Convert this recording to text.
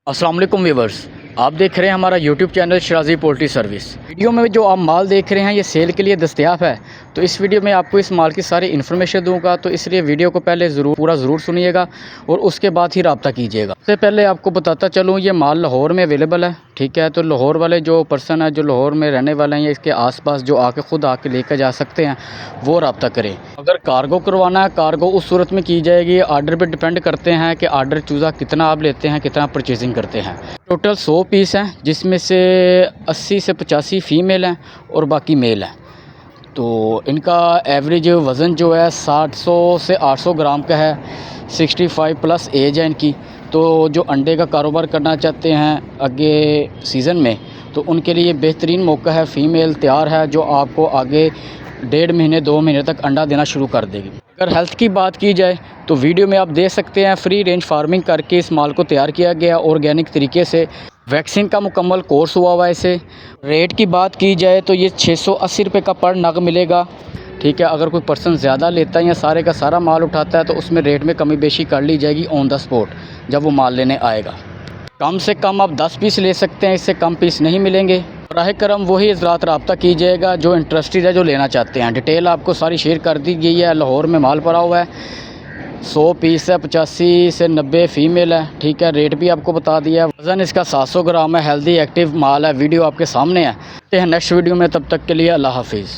अस्सलाम वालेकुम व्यूवर्स, आप देख रहे हैं हमारा YouTube channel शराजी poultry service. Video में जो आप माल देख रहे हैं ये सेल के लिए दस्तयाब है। तो इस वीडियो में आपको इस माल की सारी इन्फॉर्मेशन दूंगा, तो इसलिए वीडियो को पहले ज़रूर सुनिएगा और उसके बाद ही रब्ता कीजिएगा। सबसे पहले आपको बताता चलूँ ये माल लाहौर में अवेलेबल है, ठीक है। तो लाहौर वाले जो पर्सन है जो लाहौर में रहने वाले हैं या इसके आसपास जो खुद आके लेकर जा सकते हैं वो रब्ता करें। अगर कार्गो करवाना है, कार्गो उस सूरत में की जाएगी, आर्डर पर डिपेंड करते हैं कि आर्डर चूज़ा कितना आप लेते हैं, कितना परचेजिंग करते हैं। टोटल 100 पीस हैं जिसमें से 80 से 85 फ़ीमेल हैं और बाकी मेल हैं। तो इनका एवरेज वज़न जो है 700 से 800 ग्राम का है। 65 प्लस एज है इनकी। तो जो अंडे का कारोबार करना चाहते हैं आगे सीज़न में, तो उनके लिए बेहतरीन मौका है। फ़ीमेल तैयार है जो आपको आगे 1.5 महीने 2 महीने तक अंडा देना शुरू कर देगी। अगर हेल्थ की बात की जाए तो वीडियो में आप देख सकते हैं फ्री रेंज फार्मिंग करके इस माल को तैयार किया गया ऑर्गेनिक तरीके से। वैक्सीन का मुकम्मल कोर्स हुआ हुआ है इसे। रेट की बात की जाए तो ये 680 रुपये का पर नग मिलेगा, ठीक है। अगर कोई पर्सन ज़्यादा लेता है या सारे का सारा माल उठाता है तो उसमें रेट में कमी बेशी कर ली जाएगी ऑन द स्पॉट जब वो माल लेने आएगा। कम से कम आप 10 पीस ले सकते हैं, इससे कम पीस नहीं मिलेंगे। बराह करम वही हज़रात रब्ता कीजिएगा जो इंटरेस्टेड है, जो लेना चाहते हैं। डिटेल आपको सारी शेयर कर दी गई है। लाहौर में माल पड़ा हुआ है, 100 पीस है, 85 से 90 फ़ीमेल है, ठीक है। रेट भी आपको बता दिया है। वज़न इसका 700 ग्राम है। हेल्दी एक्टिव माल है। वीडियो आपके सामने है। नेक्स्ट वीडियो में, तब तक के लिए अल्लाह हाफिज़।